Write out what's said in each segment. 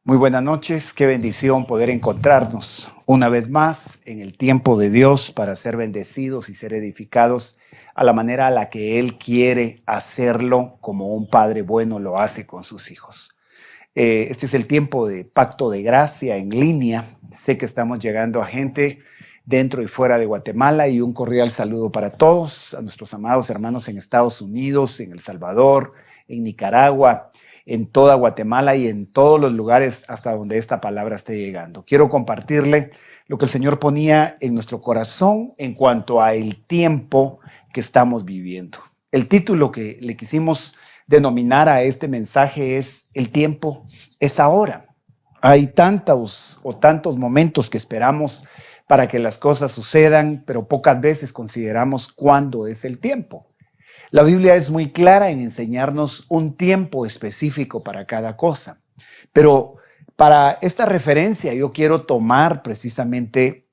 Muy buenas noches, qué bendición poder encontrarnos una vez más en el tiempo de Dios para ser bendecidos y ser edificados a la manera a la que Él quiere hacerlo, como un padre bueno lo hace con sus hijos. Este es el tiempo de Pacto de Gracia en línea. Sé que estamos llegando a gente dentro y fuera de Guatemala y un cordial saludo para todos, a nuestros amados hermanos en Estados Unidos, en El Salvador, en Nicaragua, en toda Guatemala y en todos los lugares hasta donde esta palabra esté llegando. Quiero compartirle lo que el Señor ponía en nuestro corazón en cuanto a el tiempo que estamos viviendo. El título que le quisimos denominar a este mensaje es: el tiempo es ahora. Hay tantos momentos que esperamos para que las cosas sucedan, pero pocas veces consideramos cuándo es el tiempo. La Biblia es muy clara en enseñarnos un tiempo específico para cada cosa, pero para esta referencia yo quiero tomar precisamente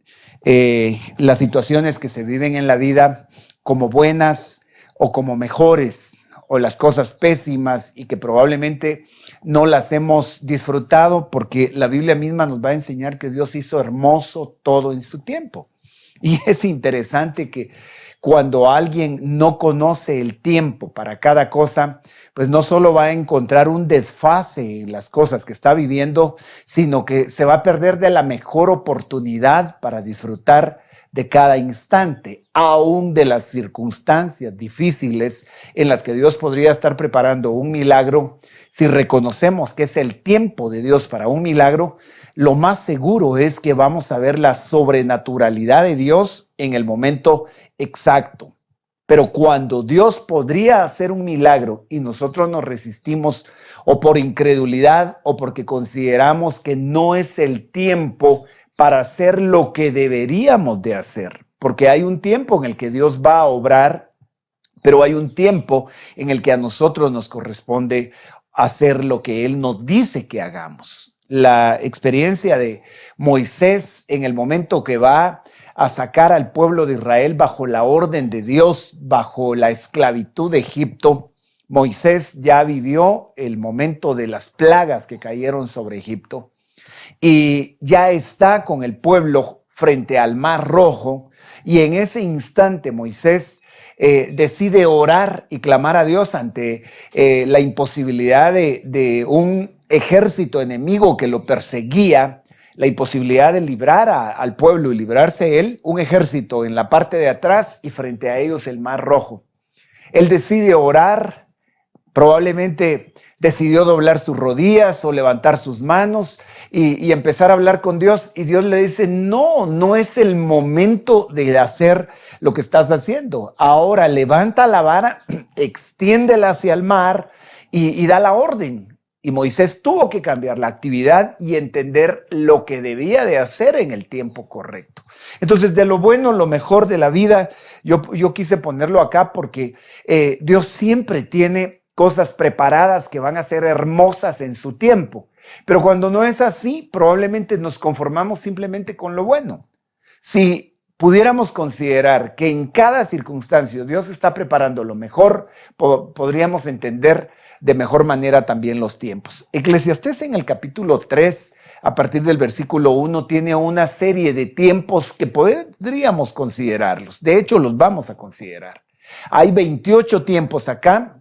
las situaciones que se viven en la vida como buenas o como mejores, o las cosas pésimas y que probablemente no las hemos disfrutado, porque la Biblia misma nos va a enseñar que Dios hizo hermoso todo en su tiempo. Y es interesante que cuando alguien no conoce el tiempo para cada cosa, pues no solo va a encontrar un desfase en las cosas que está viviendo, sino que se va a perder de la mejor oportunidad para disfrutar de cada instante, aún de las circunstancias difíciles en las que Dios podría estar preparando un milagro. Si reconocemos que es el tiempo de Dios para un milagro, lo más seguro es que vamos a ver la sobrenaturalidad de Dios en el momento exacto. Pero cuando Dios podría hacer un milagro y nosotros nos resistimos, o por incredulidad o porque consideramos que no es el tiempo para hacer lo que deberíamos de hacer, porque hay un tiempo en el que Dios va a obrar, pero hay un tiempo en el que a nosotros nos corresponde hacer lo que Él nos dice que hagamos. La experiencia de Moisés en el momento que va a sacar al pueblo de Israel bajo la orden de Dios, bajo la esclavitud de Egipto, Moisés ya vivió el momento de las plagas que cayeron sobre Egipto y ya está con el pueblo frente al Mar Rojo, y en ese instante Moisés decide orar y clamar a Dios ante la imposibilidad de un ejército enemigo que lo perseguía, la imposibilidad de librar al pueblo y librarse él, un ejército en la parte de atrás y frente a ellos el Mar Rojo. Él decide orar, probablemente decidió doblar sus rodillas o levantar sus manos y empezar a hablar con Dios, y Dios le dice: no es el momento de hacer lo que estás haciendo. Ahora levanta la vara, extiéndela hacia el mar y da la orden. Y Moisés tuvo que cambiar la actividad y entender lo que debía de hacer en el tiempo correcto. Entonces, de lo bueno, lo mejor de la vida, yo quise ponerlo acá porque Dios siempre tiene cosas preparadas que van a ser hermosas en su tiempo. Pero cuando no es así, probablemente nos conformamos simplemente con lo bueno. Si pudiéramos considerar que en cada circunstancia Dios está preparando lo mejor, podríamos entender de mejor manera también los tiempos. Eclesiastés en el capítulo 3, a partir del versículo 1, tiene una serie de tiempos que podríamos considerarlos. De hecho, los vamos a considerar. Hay 28 tiempos acá,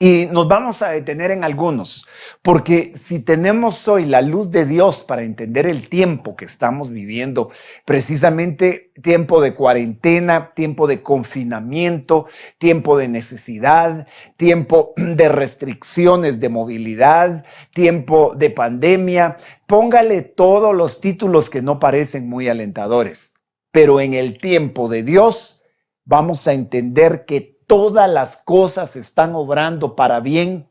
y nos vamos a detener en algunos, porque si tenemos hoy la luz de Dios para entender el tiempo que estamos viviendo, precisamente tiempo de cuarentena, tiempo de confinamiento, tiempo de necesidad, tiempo de restricciones de movilidad, tiempo de pandemia, póngale todos los títulos que no parecen muy alentadores, pero en el tiempo de Dios vamos a entender que todas las cosas están obrando para bien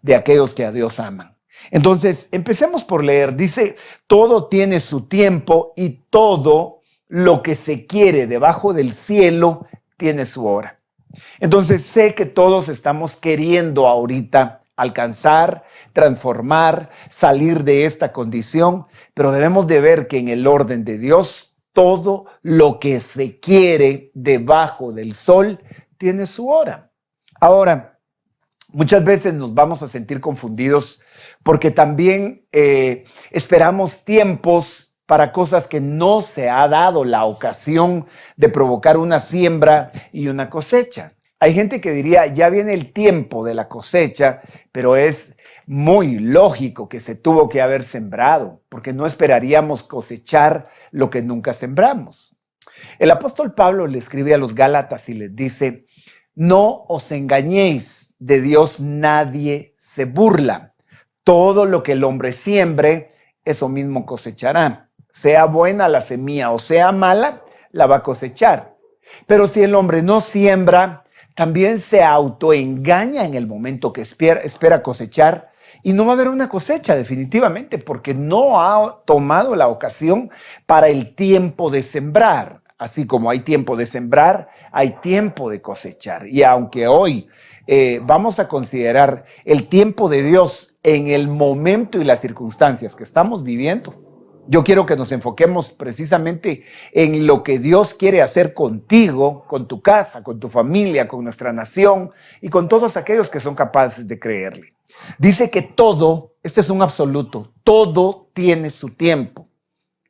de aquellos que a Dios aman. Entonces, empecemos por leer. Dice: todo tiene su tiempo y todo lo que se quiere debajo del cielo tiene su hora. Entonces, sé que todos estamos queriendo ahorita alcanzar, transformar, salir de esta condición, pero debemos de ver que en el orden de Dios, todo lo que se quiere debajo del sol tiene su hora. Ahora, Muchas veces nos vamos a sentir confundidos porque también esperamos tiempos para cosas que no se ha dado la ocasión de provocar una siembra y una cosecha. Hay gente que diría, ya viene el tiempo de la cosecha, pero es muy lógico que se tuvo que haber sembrado, porque no esperaríamos cosechar lo que nunca sembramos. El apóstol Pablo le escribe a los Gálatas y les dice, no os engañéis, de Dios nadie se burla. Todo lo que el hombre siembre, eso mismo cosechará. Sea buena la semilla o sea mala, la va a cosechar. Pero si el hombre no siembra, también se autoengaña en el momento que espera cosechar y no va a haber una cosecha definitivamente porque no ha tomado la ocasión para el tiempo de sembrar. Así como hay tiempo de sembrar, hay tiempo de cosechar. Y aunque hoy vamos a considerar el tiempo de Dios en el momento y las circunstancias que estamos viviendo, yo quiero que nos enfoquemos precisamente en lo que Dios quiere hacer contigo, con tu casa, con tu familia, con nuestra nación y con todos aquellos que son capaces de creerle. Dice que todo, este es un absoluto, todo tiene su tiempo.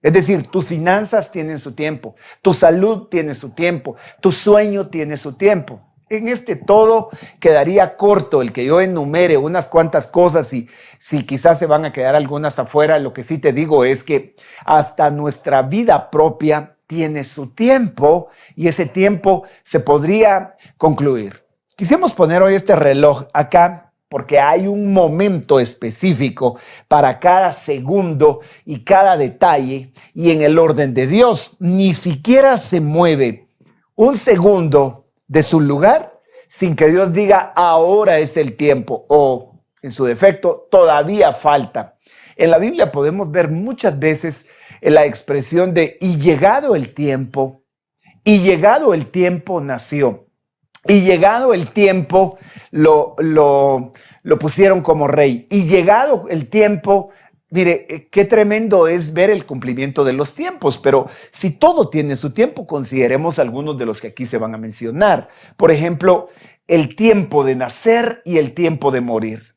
Es decir, tus finanzas tienen su tiempo, tu salud tiene su tiempo, tu sueño tiene su tiempo. En este todo quedaría corto el que yo enumere unas cuantas cosas y si quizás se van a quedar algunas afuera, lo que sí te digo es que hasta nuestra vida propia tiene su tiempo y ese tiempo se podría concluir. Quisimos poner hoy este reloj acá porque hay un momento específico para cada segundo y cada detalle y en el orden de Dios ni siquiera se mueve un segundo de su lugar sin que Dios diga ahora es el tiempo o en su defecto todavía falta. En la Biblia podemos ver muchas veces la expresión de y llegado el tiempo nació y llegado el tiempo lo pusieron como rey y llegado el tiempo. Mire, qué tremendo es ver el cumplimiento de los tiempos, pero si todo tiene su tiempo, consideremos algunos de los que aquí se van a mencionar. Por ejemplo, el tiempo de nacer y el tiempo de morir.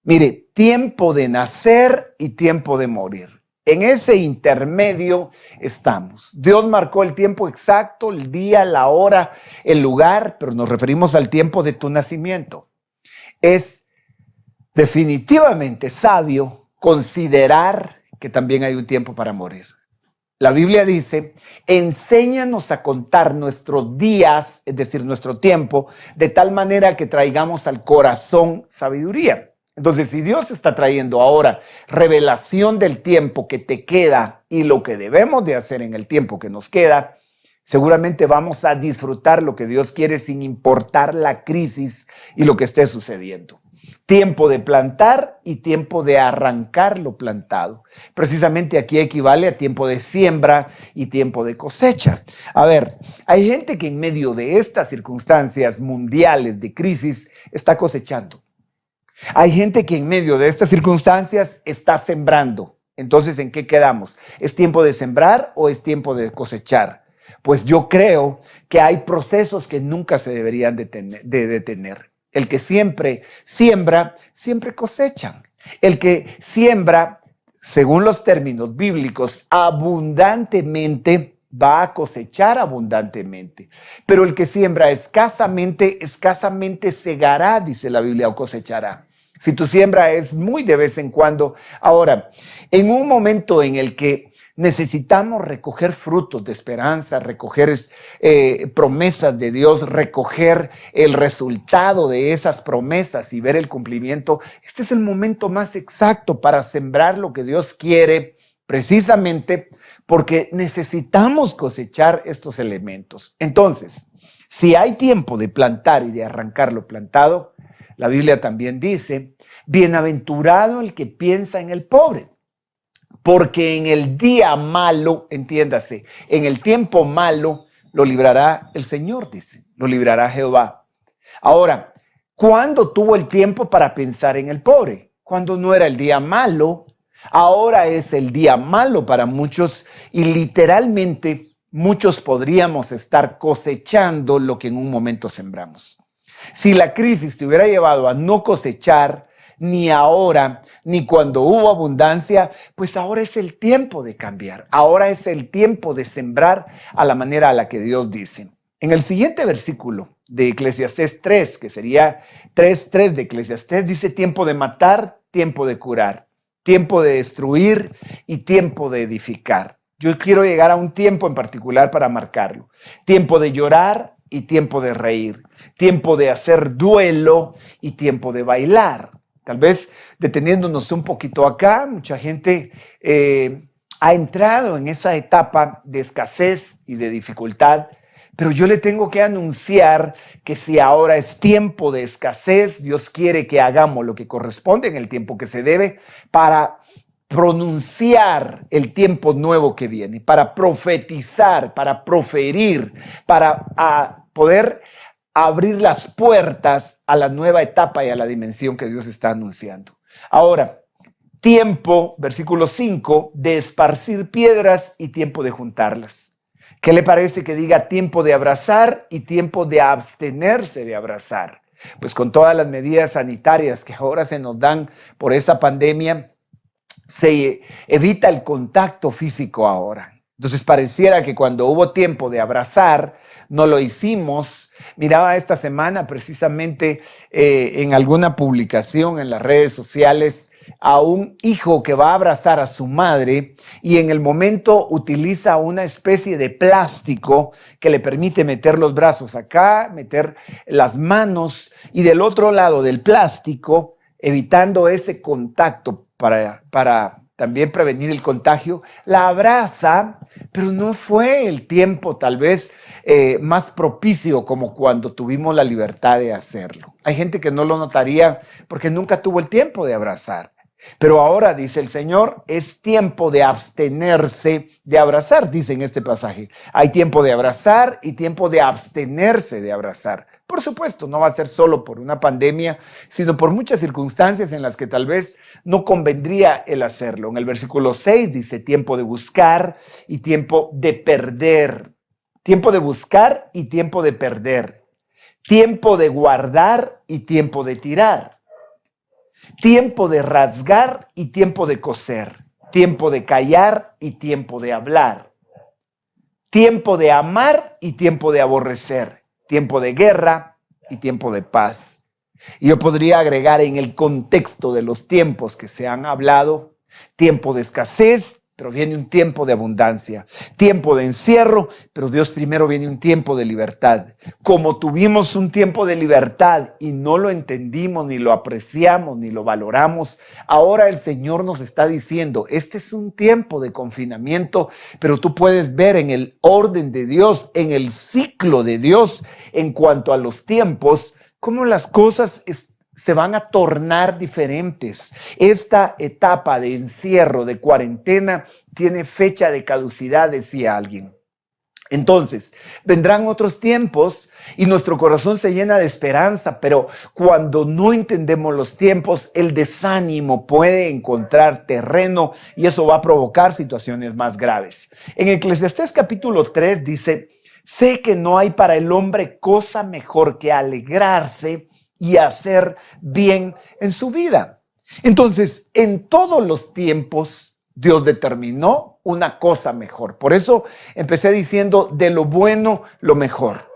Mire, tiempo de nacer y tiempo de morir. En ese intermedio estamos. Dios marcó el tiempo exacto, el día, la hora, el lugar, pero nos referimos al tiempo de tu nacimiento. Es definitivamente sabio considerar que también hay un tiempo para morir. La Biblia dice, enséñanos a contar nuestros días, es decir, nuestro tiempo, de tal manera que traigamos al corazón sabiduría. Entonces, si Dios está trayendo ahora revelación del tiempo que te queda y lo que debemos de hacer en el tiempo que nos queda, seguramente vamos a disfrutar lo que Dios quiere sin importar la crisis y lo que esté sucediendo. Tiempo de plantar y tiempo de arrancar lo plantado. Precisamente aquí equivale a tiempo de siembra y tiempo de cosecha. A ver, hay gente que en medio de estas circunstancias mundiales de crisis está cosechando. Hay gente que en medio de estas circunstancias está sembrando. Entonces, ¿en qué quedamos? ¿Es tiempo de sembrar o es tiempo de cosechar? Pues yo creo que hay procesos que nunca se deberían de detener. El que siempre siembra, siempre cosecha. El que siembra, según los términos bíblicos, abundantemente, va a cosechar abundantemente. Pero el que siembra escasamente, escasamente segará, dice la Biblia, o cosechará. Si tu siembra es muy de vez en cuando. Ahora, en un momento en el que necesitamos recoger frutos de esperanza, recoger promesas de Dios, recoger el resultado de esas promesas y ver el cumplimiento. Este es el momento más exacto para sembrar lo que Dios quiere, precisamente porque necesitamos cosechar estos elementos. Entonces, si hay tiempo de plantar y de arrancar lo plantado, la Biblia también dice, bienaventurado el que piensa en el pobre. Porque en el día malo, entiéndase, en el tiempo malo lo librará el Señor, dice, lo librará Jehová. Ahora, ¿cuándo tuvo el tiempo para pensar en el pobre? Cuando no era el día malo, ahora es el día malo para muchos y literalmente muchos podríamos estar cosechando lo que en un momento sembramos. Si la crisis te hubiera llevado a no cosechar, ni ahora, ni cuando hubo abundancia, pues ahora es el tiempo de cambiar. Ahora es el tiempo de sembrar a la manera a la que Dios dice. En el siguiente versículo de Eclesiastés 3, que sería 3:3 de Eclesiastés, dice tiempo de matar, tiempo de curar, tiempo de destruir y tiempo de edificar. Yo quiero llegar a un tiempo en particular para marcarlo. Tiempo de llorar y tiempo de reír. Tiempo de hacer duelo y tiempo de bailar. Tal vez deteniéndonos un poquito acá, mucha gente ha entrado en esa etapa de escasez y de dificultad, pero yo le tengo que anunciar que si ahora es tiempo de escasez, Dios quiere que hagamos lo que corresponde en el tiempo que se debe para pronunciar el tiempo nuevo que viene, para profetizar, para proferir, para poder abrir las puertas a la nueva etapa y a la dimensión que Dios está anunciando. Ahora, tiempo, versículo 5, de esparcir piedras y tiempo de juntarlas. ¿Qué le parece que diga tiempo de abrazar y tiempo de abstenerse de abrazar? Pues con todas las medidas sanitarias que ahora se nos dan por esta pandemia, se evita el contacto físico ahora. Entonces pareciera que cuando hubo tiempo de abrazar, no lo hicimos. Miraba esta semana precisamente en alguna publicación en las redes sociales a un hijo que va a abrazar a su madre y en el momento utiliza una especie de plástico que le permite meter los brazos acá, meter las manos y del otro lado del plástico, evitando ese contacto para también prevenir el contagio, la abraza, pero no fue el tiempo tal vez más propicio como cuando tuvimos la libertad de hacerlo. Hay gente que no lo notaría porque nunca tuvo el tiempo de abrazar. Pero ahora, dice el Señor, es tiempo de abstenerse de abrazar, dice en este pasaje. Hay tiempo de abrazar y tiempo de abstenerse de abrazar. Por supuesto, no va a ser solo por una pandemia, sino por muchas circunstancias en las que tal vez no convendría el hacerlo. En el versículo 6 dice tiempo de buscar y tiempo de perder. Tiempo de buscar y tiempo de perder. Tiempo de guardar y tiempo de tirar. Tiempo de rasgar y tiempo de coser. Tiempo de callar y tiempo de hablar. Tiempo de amar y tiempo de aborrecer. Tiempo de guerra y tiempo de paz. Y yo podría agregar en el contexto de los tiempos que se han hablado, tiempo de escasez, pero viene un tiempo de abundancia, tiempo de encierro, pero Dios primero viene un tiempo de libertad. Como tuvimos un tiempo de libertad y no lo entendimos, ni lo apreciamos, ni lo valoramos, ahora el Señor nos está diciendo, este es un tiempo de confinamiento, pero tú puedes ver en el orden de Dios, en el ciclo de Dios, en cuanto a los tiempos, cómo las cosas se van a tornar diferentes. Esta etapa de encierro, de cuarentena, tiene fecha de caducidad, decía alguien. Entonces, vendrán otros tiempos y nuestro corazón se llena de esperanza, pero cuando no entendemos los tiempos, el desánimo puede encontrar terreno y eso va a provocar situaciones más graves. En Eclesiastés capítulo 3 dice, sé que no hay para el hombre cosa mejor que alegrarse y hacer bien en su vida. Entonces, en todos los tiempos, Dios determinó una cosa mejor. Por eso empecé diciendo de lo bueno, lo mejor.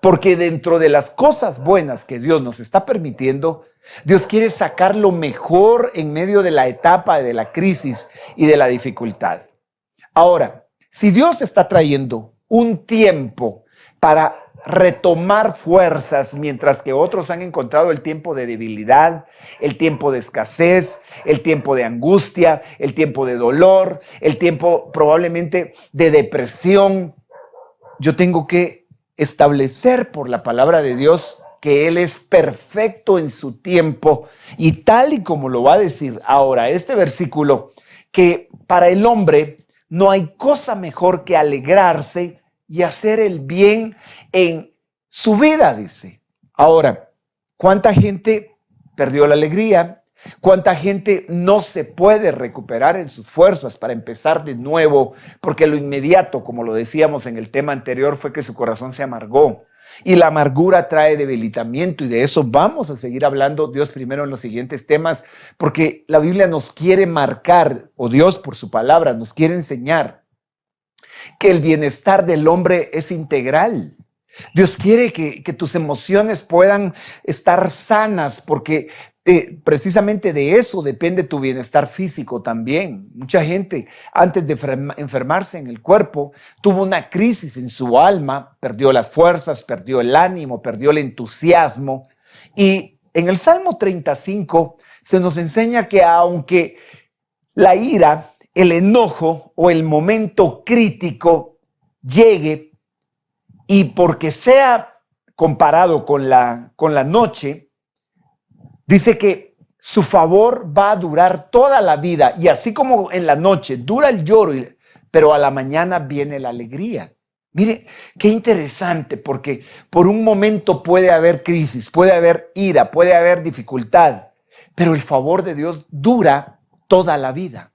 Porque dentro de las cosas buenas que Dios nos está permitiendo, Dios quiere sacar lo mejor en medio de la etapa de la crisis y de la dificultad. Ahora, si Dios está trayendo un tiempo para retomar fuerzas, mientras que otros han encontrado el tiempo de debilidad, el tiempo de escasez, el tiempo de angustia, el tiempo de dolor, el tiempo probablemente de depresión. Yo tengo que establecer por la palabra de Dios que Él es perfecto en su tiempo y tal y como lo va a decir ahora este versículo, que para el hombre no hay cosa mejor que alegrarse y hacer el bien en su vida, dice. Ahora, ¿cuánta gente perdió la alegría? ¿Cuánta gente no se puede recuperar en sus fuerzas para empezar de nuevo? Porque lo inmediato, como lo decíamos en el tema anterior, fue que su corazón se amargó. Y la amargura trae debilitamiento, y de eso vamos a seguir hablando, Dios primero, en los siguientes temas, porque la Biblia nos quiere marcar, o Dios por su palabra nos quiere enseñar que el bienestar del hombre es integral. Dios quiere que tus emociones puedan estar sanas, porque precisamente de eso depende tu bienestar físico también. Mucha gente, antes de enfermarse en el cuerpo, tuvo una crisis en su alma, perdió las fuerzas, perdió el ánimo, perdió el entusiasmo. Y en el Salmo 35 se nos enseña que aunque la ira, el enojo o el momento crítico llegue, y porque sea comparado con la noche, dice que su favor va a durar toda la vida. Y así como en la noche dura el lloro, pero a la mañana viene la alegría. Mire, qué interesante, porque por un momento puede haber crisis, puede haber ira, puede haber dificultad, pero el favor de Dios dura toda la vida.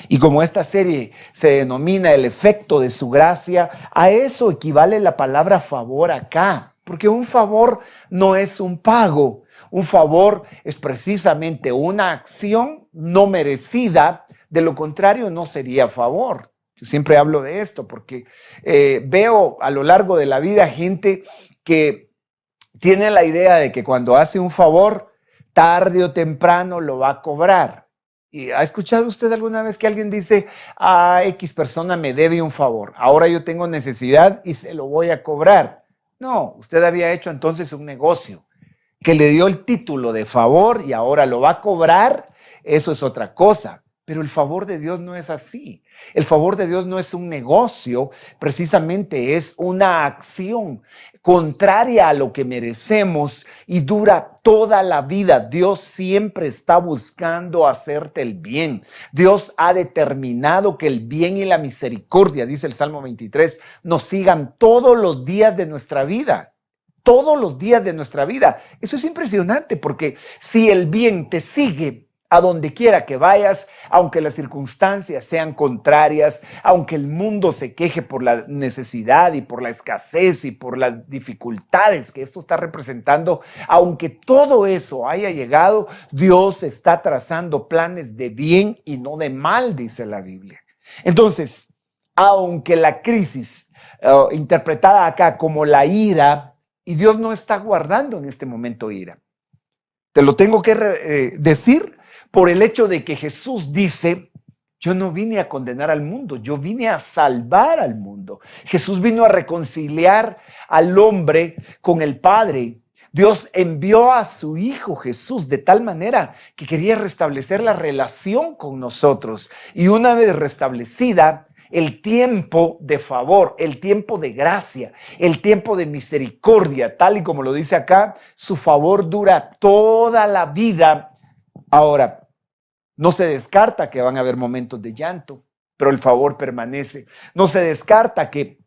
Y como esta serie se denomina el efecto de su gracia, a eso equivale la palabra favor acá, porque un favor no es un pago, un favor es precisamente una acción no merecida, de lo contrario no sería favor. Yo siempre hablo de esto porque veo a lo largo de la vida gente que tiene la idea de que cuando hace un favor, tarde o temprano lo va a cobrar. ¿Y ha escuchado usted alguna vez que alguien dice, a X persona me debe un favor, ahora yo tengo necesidad y se lo voy a cobrar? No, usted había hecho entonces un negocio que le dio el título de favor y ahora lo va a cobrar. Eso es otra cosa. Pero el favor de Dios no es así. El favor de Dios no es un negocio, precisamente es una acción contraria a lo que merecemos y dura toda la vida. Dios siempre está buscando hacerte el bien. Dios ha determinado que el bien y la misericordia, dice el Salmo 23, nos sigan todos los días de nuestra vida. Todos los días de nuestra vida. Eso es impresionante, porque si el bien te sigue a donde quiera que vayas, aunque las circunstancias sean contrarias, aunque el mundo se queje por la necesidad y por la escasez y por las dificultades que esto está representando, aunque todo eso haya llegado, Dios está trazando planes de bien y no de mal, dice la Biblia. Entonces, aunque la crisis, interpretada acá como la ira, y Dios no está guardando en este momento ira. Te lo tengo que decir por el hecho de que Jesús dice, yo no vine a condenar al mundo, yo vine a salvar al mundo. Jesús vino a reconciliar al hombre con el Padre. Dios envió a su Hijo Jesús de tal manera que quería restablecer la relación con nosotros. Y una vez restablecida, el tiempo de favor, el tiempo de gracia, el tiempo de misericordia, tal y como lo dice acá, su favor dura toda la vida. Ahora, no se descarta que van a haber momentos de llanto, pero el favor permanece. No se descarta que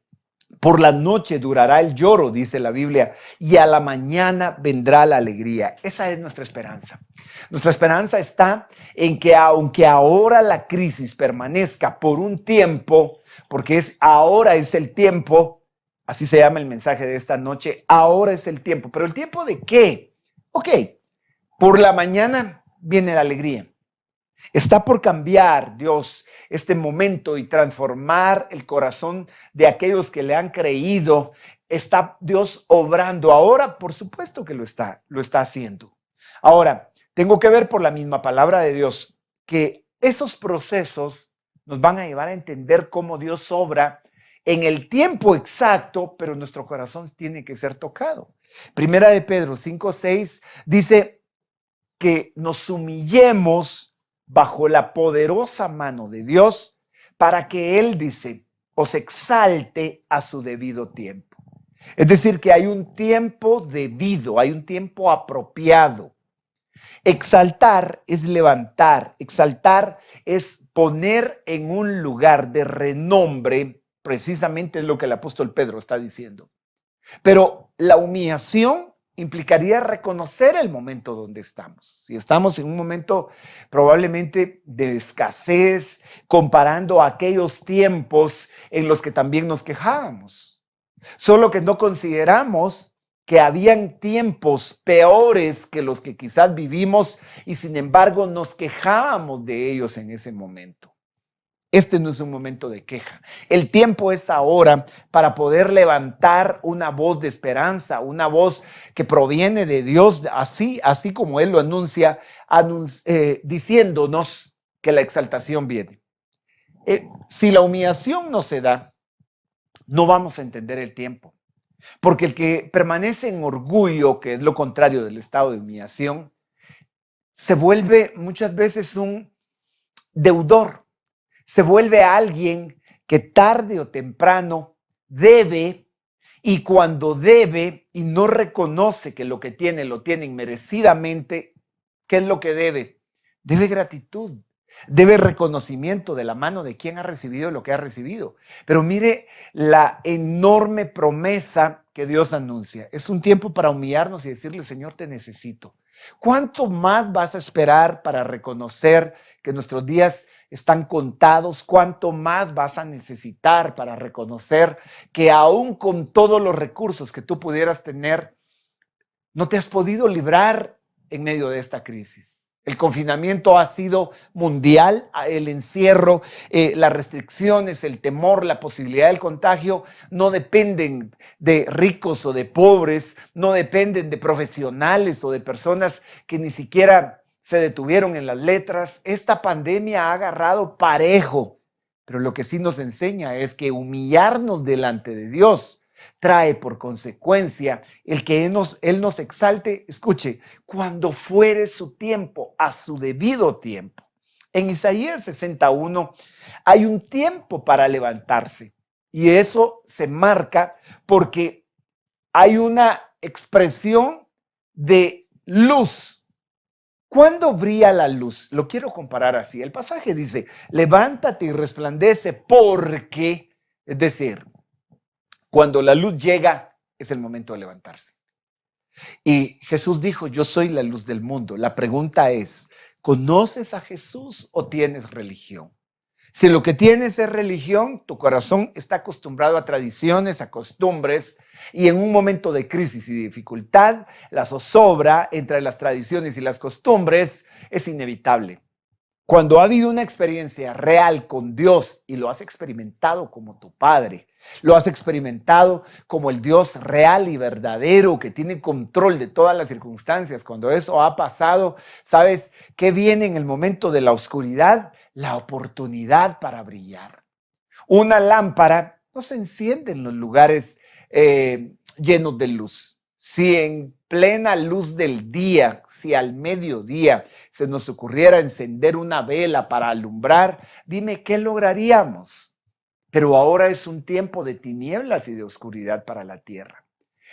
por la noche durará el lloro, dice la Biblia, y a la mañana vendrá la alegría. Esa es nuestra esperanza. Nuestra esperanza está en que aunque ahora la crisis permanezca por un tiempo, porque ahora es el tiempo, así se llama el mensaje de esta noche, ahora es el tiempo. ¿Pero el tiempo de qué? Ok, por la mañana viene la alegría. Está por cambiar Dios este momento y transformar el corazón de aquellos que le han creído. Está Dios obrando. Ahora, por supuesto que lo está haciendo. Ahora, tengo que ver por la misma palabra de Dios que esos procesos nos van a llevar a entender cómo Dios obra en el tiempo exacto, pero nuestro corazón tiene que ser tocado. Primera de Pedro 5:6 dice que nos humillemos bajo la poderosa mano de Dios para que Él, dice, os exalte a su debido tiempo. Es decir, que hay un tiempo debido, hay un tiempo apropiado. Exaltar es levantar, exaltar es poner en un lugar de renombre, precisamente es lo que el apóstol Pedro está diciendo. Pero la humillación implicaría reconocer el momento donde estamos. Si estamos en un momento probablemente de escasez, comparando aquellos tiempos en los que también nos quejábamos. Solo que no consideramos que habían tiempos peores que los que quizás vivimos y sin embargo nos quejábamos de ellos en ese momento. Este no es un momento de queja. El tiempo es ahora para poder levantar una voz de esperanza, una voz que proviene de Dios, así como Él lo anuncia, diciéndonos que la exaltación viene. Si la humillación no se da, no vamos a entender el tiempo. Porque el que permanece en orgullo, que es lo contrario del estado de humillación, se vuelve muchas veces un deudor. Se vuelve alguien que tarde o temprano debe, y cuando debe y no reconoce que lo que tiene lo tiene inmerecidamente, ¿qué es lo que debe? Debe gratitud, debe reconocimiento de la mano de quien ha recibido lo que ha recibido. Pero mire la enorme promesa que Dios anuncia. Es un tiempo para humillarnos y decirle, Señor, te necesito. ¿Cuánto más vas a esperar para reconocer que nuestros días están contados? ¿Cuánto más vas a necesitar para reconocer que aún con todos los recursos que tú pudieras tener, no te has podido librar en medio de esta crisis? El confinamiento ha sido mundial, el encierro, las restricciones, el temor, la posibilidad del contagio no dependen de ricos o de pobres, no dependen de profesionales o de personas que ni siquiera se detuvieron en las letras. Esta pandemia ha agarrado parejo, pero lo que sí nos enseña es que humillarnos delante de Dios trae por consecuencia el que Él nos exalte, escuche, cuando fuere su tiempo, a su debido tiempo. En Isaías 61 hay un tiempo para levantarse y eso se marca porque hay una expresión de luz. ¿Cuándo brilla la luz? Lo quiero comparar así. El pasaje dice, levántate y resplandece porque, es decir, cuando la luz llega, es el momento de levantarse. Y Jesús dijo, yo soy la luz del mundo. La pregunta es, ¿conoces a Jesús o tienes religión? Si lo que tienes es religión, tu corazón está acostumbrado a tradiciones, a costumbres, y en un momento de crisis y dificultad, la zozobra entre las tradiciones y las costumbres es inevitable. Cuando ha habido una experiencia real con Dios y lo has experimentado como tu Padre, lo has experimentado como el Dios real y verdadero que tiene control de todas las circunstancias, cuando eso ha pasado, ¿sabes qué viene en el momento de la oscuridad? La oportunidad para brillar. Una lámpara no se enciende en los lugares llenos de luz. Si en plena luz del día, si al mediodía se nos ocurriera encender una vela para alumbrar, dime qué lograríamos. Pero ahora es un tiempo de tinieblas y de oscuridad para la tierra.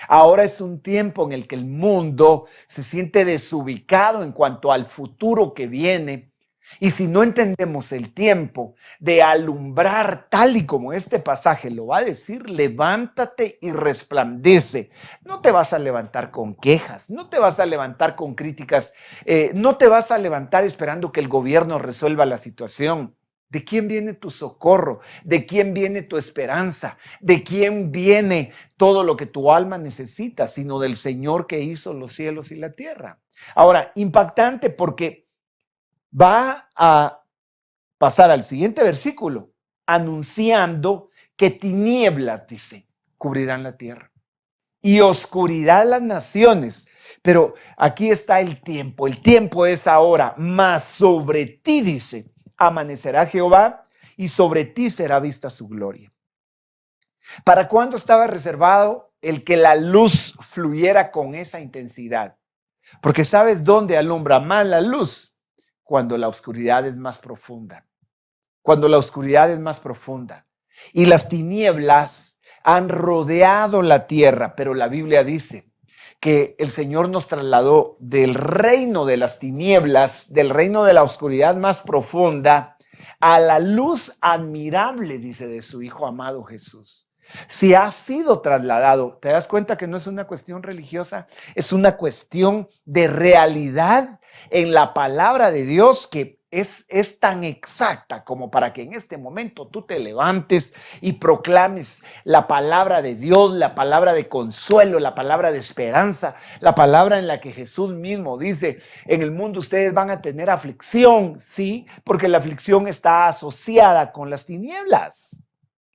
Ahora es un tiempo en el que el mundo se siente desubicado en cuanto al futuro que viene. Y si no entendemos el tiempo de alumbrar tal y como este pasaje lo va a decir, levántate y resplandece. No te vas a levantar con quejas, no te vas a levantar con críticas, no te vas a levantar esperando que el gobierno resuelva la situación. ¿De quién viene tu socorro? ¿De quién viene tu esperanza? ¿De quién viene todo lo que tu alma necesita? Sino del Señor que hizo los cielos y la tierra. Ahora, impactante porque va a pasar al siguiente versículo, anunciando que tinieblas, dice, cubrirán la tierra y oscuridad las naciones. Pero aquí está el tiempo es ahora, mas sobre ti, dice, amanecerá Jehová y sobre ti será vista su gloria. ¿Para cuándo estaba reservado el que la luz fluyera con esa intensidad? Porque ¿sabes dónde alumbra más la luz? Cuando la oscuridad es más profunda. Cuando la oscuridad es más profunda. Y las tinieblas han rodeado la tierra, pero la Biblia dice que el Señor nos trasladó del reino de las tinieblas, del reino de la oscuridad más profunda, a la luz admirable, dice, de su Hijo amado Jesús. Si has sido trasladado, te das cuenta que no es una cuestión religiosa, es una cuestión de realidad en la palabra de Dios que es tan exacta como para que en este momento tú te levantes y proclames la palabra de Dios, la palabra de consuelo, la palabra de esperanza, la palabra en la que Jesús mismo dice, en el mundo ustedes van a tener aflicción, ¿sí? Porque la aflicción está asociada con las tinieblas.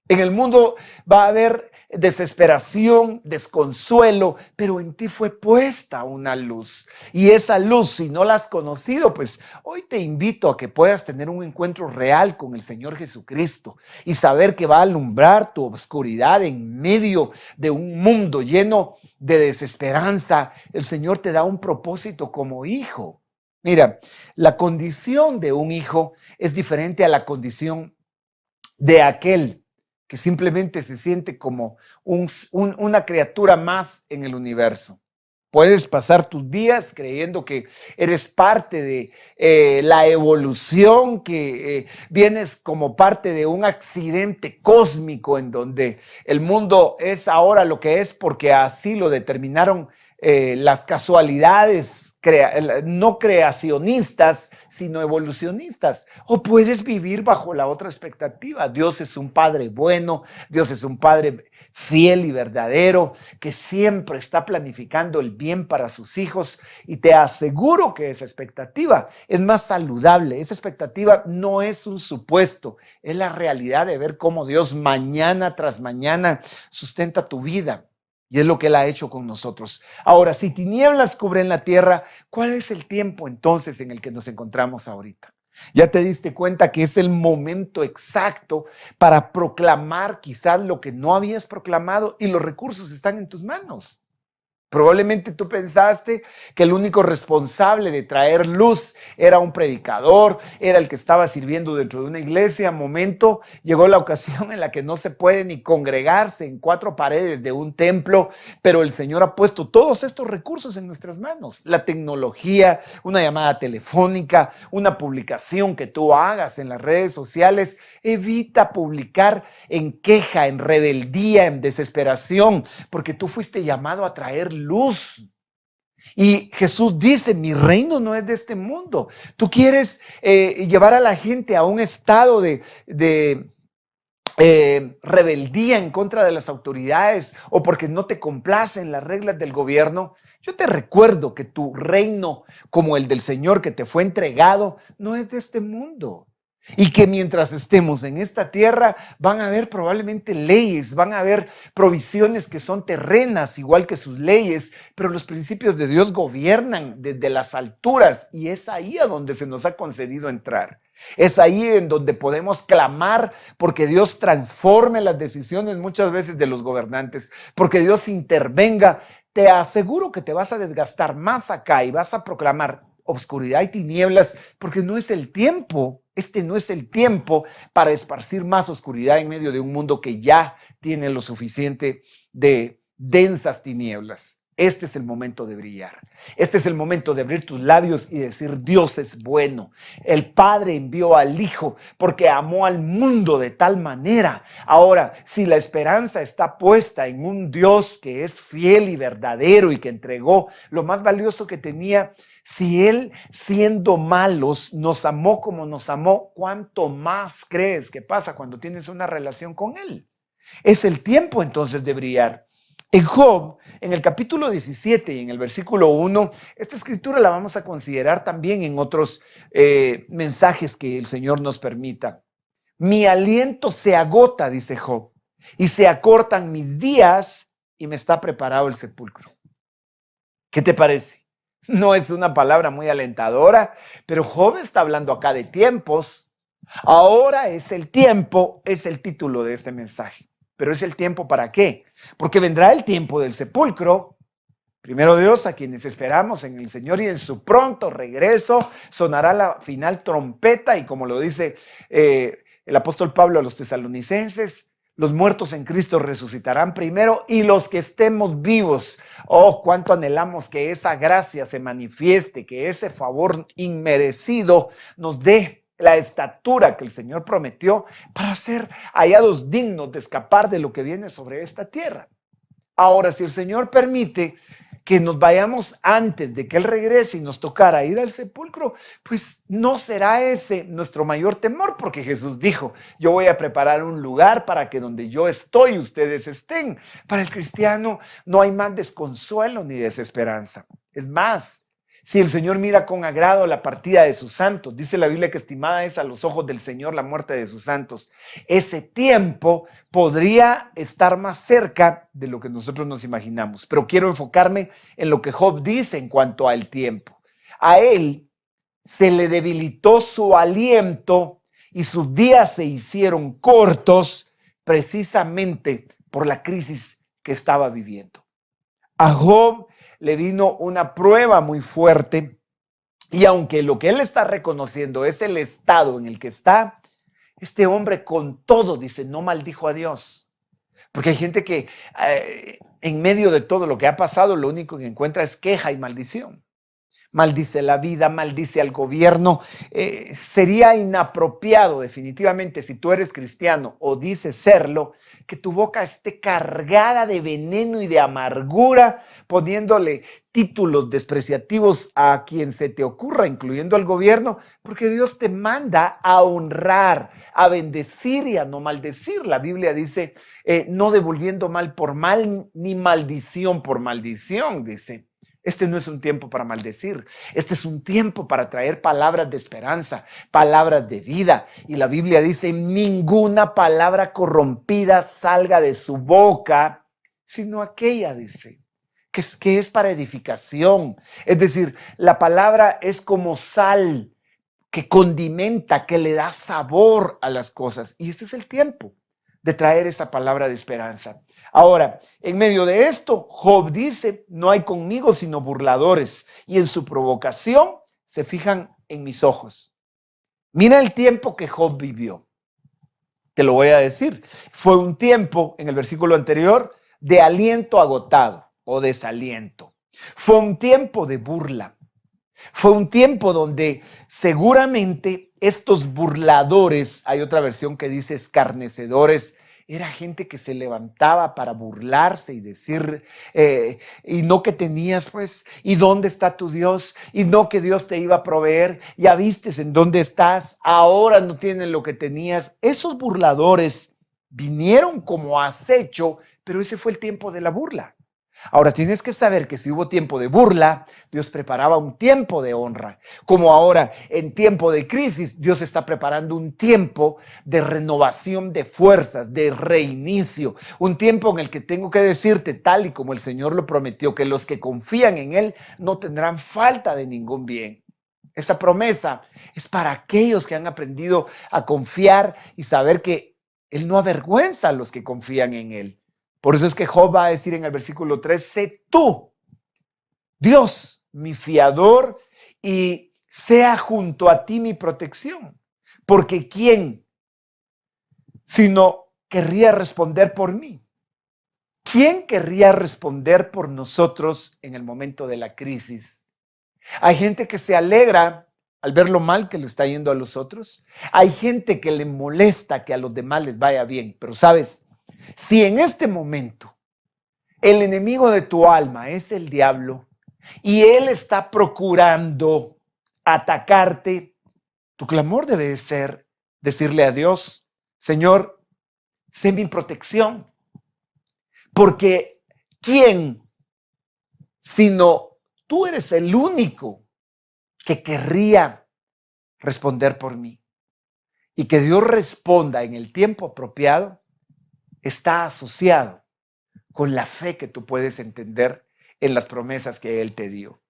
En el mundo va a haber desesperación, desconsuelo, pero en ti fue puesta una luz. Y esa luz, si no la has conocido, pues hoy te invito a que puedas tener un encuentro real con el Señor Jesucristo y saber que va a alumbrar tu oscuridad en medio de un mundo lleno de desesperanza. El Señor te da un propósito como hijo. Mira, la condición de un hijo es diferente a la condición de aquel que simplemente se siente como una criatura más en el universo. Puedes pasar tus días creyendo que eres parte de la evolución, que vienes como parte de un accidente cósmico en donde el mundo es ahora lo que es porque así lo determinaron las casualidades no creacionistas, sino evolucionistas. O puedes vivir bajo la otra expectativa. Dios es un Padre bueno, Dios es un Padre fiel y verdadero, que siempre está planificando el bien para sus hijos, y te aseguro que esa expectativa es más saludable. Esa expectativa no es un supuesto, es la realidad de ver cómo Dios mañana tras mañana sustenta tu vida. Y es lo que Él ha hecho con nosotros. Ahora, si tinieblas cubren la tierra, ¿cuál es el tiempo entonces en el que nos encontramos ahorita? Ya te diste cuenta que es el momento exacto para proclamar quizás lo que no habías proclamado, y los recursos están en tus manos. Probablemente tú pensaste que el único responsable de traer luz era un predicador, era el que estaba sirviendo dentro de una iglesia. Momento, llegó la ocasión en la que no se puede ni congregarse en 4 paredes de un templo, pero el Señor ha puesto todos estos recursos en nuestras manos. La tecnología, una llamada telefónica, una publicación que tú hagas en las redes sociales. Evita publicar en queja, en rebeldía, en desesperación, porque tú fuiste llamado a traer luz. Y Jesús dice, mi reino no es de este mundo. Tú quieres llevar a la gente a un estado de rebeldía en contra de las autoridades, o porque no te complacen las reglas del gobierno. Yo te recuerdo que tu reino, como el del Señor que te fue entregado, no es de este mundo. Y que mientras estemos en esta tierra van a haber probablemente leyes, van a haber provisiones que son terrenas, igual que sus leyes, pero los principios de Dios gobiernan desde las alturas, y es ahí a donde se nos ha concedido entrar. Es ahí en donde podemos clamar porque Dios transforme las decisiones muchas veces de los gobernantes, porque Dios intervenga. Te aseguro que te vas a desgastar más acá y vas a proclamar obscuridad y tinieblas, porque no es el tiempo, no es el tiempo para esparcir más oscuridad en medio de un mundo que ya tiene lo suficiente de densas tinieblas. Este es el momento de brillar. Este es el momento de abrir tus labios y decir, Dios es bueno. El Padre envió al Hijo porque amó al mundo de tal manera. Ahora, si la esperanza está puesta en un Dios que es fiel y verdadero y que entregó lo más valioso que tenía, si Él, siendo malos, nos amó como nos amó, ¿cuánto más crees que pasa cuando tienes una relación con Él? Es el tiempo entonces de brillar. En Job, en el capítulo 17 y en el versículo 1, esta escritura la vamos a considerar también en otros mensajes que el Señor nos permita. Mi aliento se agota, dice Job, y se acortan mis días, y me está preparado el sepulcro. ¿Qué te parece? No es una palabra muy alentadora, pero Job está hablando acá de tiempos. Ahora es el tiempo, es el título de este mensaje. Pero es el tiempo ¿para qué? Porque vendrá el tiempo del sepulcro. Primero Dios, a quienes esperamos en el Señor, y en su pronto regreso sonará la final trompeta, y como lo dice el apóstol Pablo a los tesalonicenses, los muertos en Cristo resucitarán primero, y los que estemos vivos, oh, cuánto anhelamos que esa gracia se manifieste, que ese favor inmerecido nos dé la estatura que el Señor prometió para ser hallados dignos de escapar de lo que viene sobre esta tierra. Ahora, si el Señor permite, que nos vayamos antes de que Él regrese y nos tocara ir al sepulcro, pues no será ese nuestro mayor temor, porque Jesús dijo, yo voy a preparar un lugar para que donde yo estoy, ustedes estén. Para el cristiano no hay más desconsuelo ni desesperanza. Es más, si el Señor mira con agrado la partida de sus santos, dice la Biblia que estimada es a los ojos del Señor la muerte de sus santos, ese tiempo podría estar más cerca de lo que nosotros nos imaginamos. Pero quiero enfocarme en lo que Job dice en cuanto al tiempo. A él se le debilitó su aliento y sus días se hicieron cortos precisamente por la crisis que estaba viviendo. A Job le vino una prueba muy fuerte y aunque lo que él está reconociendo es el estado en el que está, este hombre con todo dice, no maldijo a Dios. Porque hay gente que en medio de todo lo que ha pasado, lo único que encuentra es queja y maldición. Maldice la vida, maldice al gobierno. Sería inapropiado definitivamente si tú eres cristiano o dices serlo, que tu boca esté cargada de veneno y de amargura, poniéndole títulos despreciativos a quien se te ocurra, incluyendo al gobierno, porque Dios te manda a honrar, a bendecir y a no maldecir. La Biblia dice, no devolviendo mal por mal, ni maldición por maldición, dice. Este no es un tiempo para maldecir, este es un tiempo para traer palabras de esperanza, palabras de vida. Y la Biblia dice, ninguna palabra corrompida salga de su boca, sino aquella, dice, que es para edificación. Es decir, la palabra es como sal que condimenta, que le da sabor a las cosas. Y este es el tiempo de traer esa palabra de esperanza. Ahora, en medio de esto, Job dice, no hay conmigo sino burladores, y en su provocación se fijan en mis ojos. Mira el tiempo que Job vivió. Te lo voy a decir. Fue un tiempo, en el versículo anterior, de aliento agotado o desaliento. Fue un tiempo de burla. Fue un tiempo donde seguramente estos burladores, hay otra versión que dice escarnecedores, era gente que se levantaba para burlarse y decir, y no que tenías pues, y dónde está tu Dios, y no que Dios te iba a proveer, ya vistes en dónde estás, ahora no tienen lo que tenías. Esos burladores vinieron como acecho, pero ese fue el tiempo de la burla. Ahora tienes que saber que si hubo tiempo de burla, Dios preparaba un tiempo de honra. Como ahora en tiempo de crisis, Dios está preparando un tiempo de renovación de fuerzas, de reinicio. Un tiempo en el que tengo que decirte, tal y como el Señor lo prometió, que los que confían en Él no tendrán falta de ningún bien. Esa promesa es para aquellos que han aprendido a confiar y saber que Él no avergüenza a los que confían en Él. Por eso es que Job va a decir en el versículo 3, sé tú, Dios, mi fiador, y sea junto a ti mi protección. Porque ¿quién sino querría responder por mí? ¿Quién querría responder por nosotros en el momento de la crisis? Hay gente que se alegra al ver lo mal que le está yendo a los otros. Hay gente que le molesta que a los demás les vaya bien. Pero ¿sabes? Si en este momento el enemigo de tu alma es el diablo y él está procurando atacarte, tu clamor debe ser decirle a Dios, Señor, sé mi protección, porque ¿quién sino tú eres el único que querría responder por mí? Y que Dios responda en el tiempo apropiado está asociado con la fe que tú puedes entender en las promesas que Él te dio.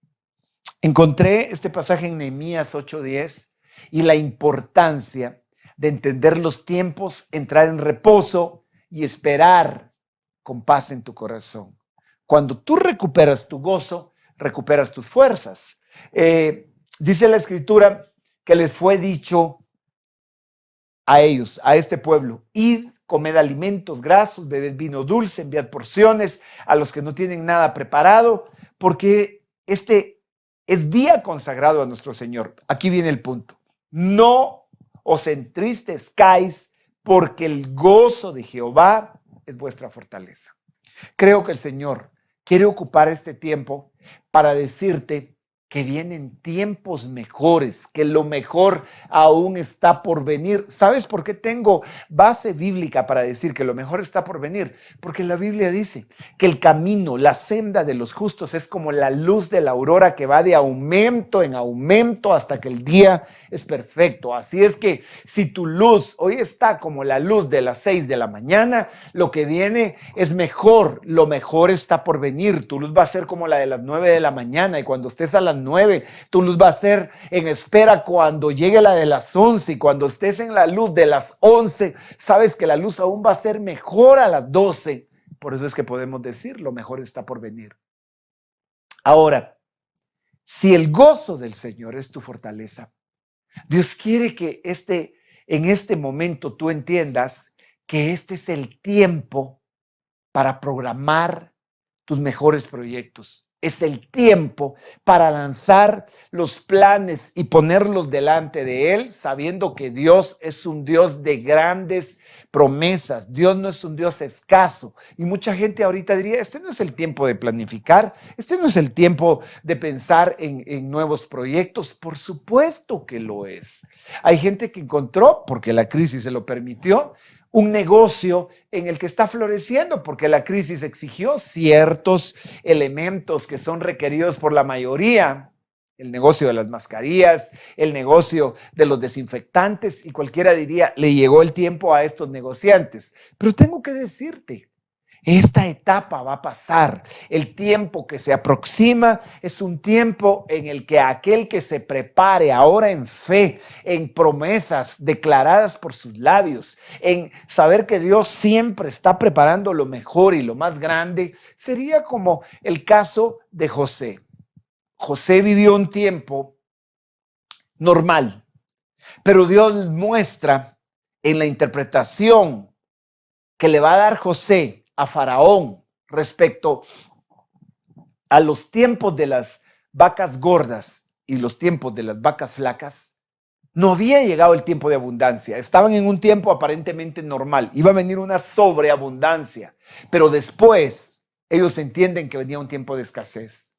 Encontré este pasaje en Nehemías 8:10 y la importancia de entender los tiempos, entrar en reposo y esperar con paz en tu corazón. Cuando tú recuperas tu gozo, recuperas tus fuerzas. Dice la Escritura que les fue dicho a ellos, a este pueblo, id, comed alimentos grasos, bebed vino dulce, enviad porciones a los que no tienen nada preparado, porque este es día consagrado a nuestro Señor. Aquí viene el punto. No os entristezcáis, porque el gozo de Jehová es vuestra fortaleza. Creo que el Señor quiere ocupar este tiempo para decirte que vienen tiempos mejores, que lo mejor aún está por venir. ¿Sabes por qué tengo base bíblica para decir que lo mejor está por venir? Porque la Biblia dice que el camino, la senda de los justos es como la luz de la aurora que va de aumento en aumento hasta que el día es perfecto. Así es que si tu luz hoy está como la luz de las 6 de la mañana, lo que viene es mejor, lo mejor está por venir. Tu luz va a ser como la de las 9 de la mañana y cuando estés a las 9, tu luz va a ser en espera cuando llegue la de las 11 y cuando estés en la luz de las 11, sabes que la luz aún va a ser mejor a las 12. Por eso es que podemos decir, lo mejor está por venir. Ahora, si el gozo del Señor es tu fortaleza, Dios quiere que en este momento tú entiendas que este es el tiempo para programar tus mejores proyectos. Es el tiempo para lanzar los planes y ponerlos delante de Él, sabiendo que Dios es un Dios de grandes promesas. Dios no es un Dios escaso. Y mucha gente ahorita diría, este no es el tiempo de planificar, este no es el tiempo de pensar en nuevos proyectos. Por supuesto que lo es. Hay gente que encontró, porque la crisis se lo permitió, un negocio en el que está floreciendo porque la crisis exigió ciertos elementos que son requeridos por la mayoría. El negocio de las mascarillas, el negocio de los desinfectantes y cualquiera diría, le llegó el tiempo a estos negociantes. Pero tengo que decirte, esta etapa va a pasar. El tiempo que se aproxima es un tiempo en el que aquel que se prepare ahora en fe, en promesas declaradas por sus labios, en saber que Dios siempre está preparando lo mejor y lo más grande, sería como el caso de José. José vivió un tiempo normal, pero Dios muestra en la interpretación que le va a dar José a Faraón respecto a los tiempos de las vacas gordas y los tiempos de las vacas flacas. No había llegado el tiempo de abundancia, estaban en un tiempo aparentemente normal, iba a venir una sobreabundancia, pero después ellos entienden que venía un tiempo de escasez.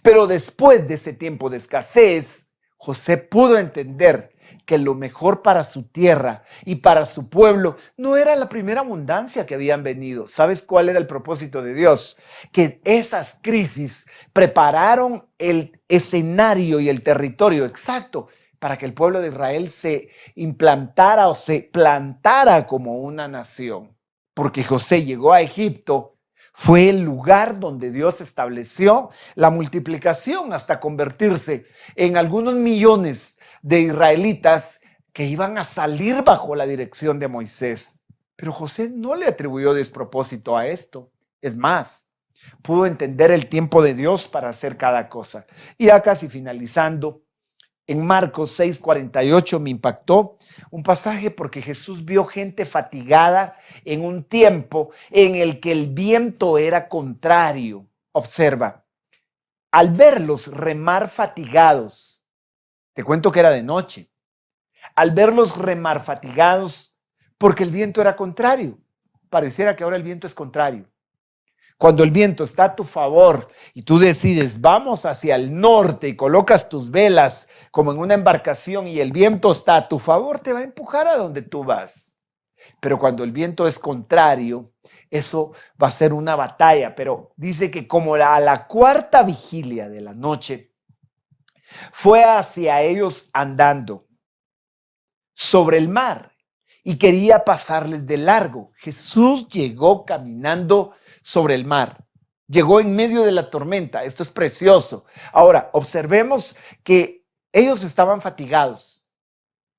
Pero después de ese tiempo de escasez, José pudo entender que lo mejor para su tierra y para su pueblo no era la primera abundancia que habían venido. ¿Sabes cuál era el propósito de Dios? Que esas crisis prepararon el escenario y el territorio exacto para que el pueblo de Israel se implantara o se plantara como una nación. Porque José llegó a Egipto, fue el lugar donde Dios estableció la multiplicación hasta convertirse en algunos millones de israelitas que iban a salir bajo la dirección de Moisés. Pero José no le atribuyó despropósito a esto. Es más, pudo entender el tiempo de Dios para hacer cada cosa. Y ya casi finalizando, en Marcos 6:48 me impactó un pasaje porque Jesús vio gente fatigada en un tiempo en el que el viento era contrario. Observa, al verlos remar fatigados, te cuento que era de noche, al verlos remar fatigados porque el viento era contrario. Pareciera que ahora el viento es contrario. Cuando el viento está a tu favor y tú decides, vamos hacia el norte y colocas tus velas como en una embarcación y el viento está a tu favor, te va a empujar a donde tú vas. Pero cuando el viento es contrario, eso va a ser una batalla. Pero dice que como a la cuarta vigilia de la noche, fue hacia ellos andando sobre el mar y quería pasarles de largo. Jesús llegó caminando sobre el mar. Llegó en medio de la tormenta. Esto es precioso. Ahora, observemos que ellos estaban fatigados.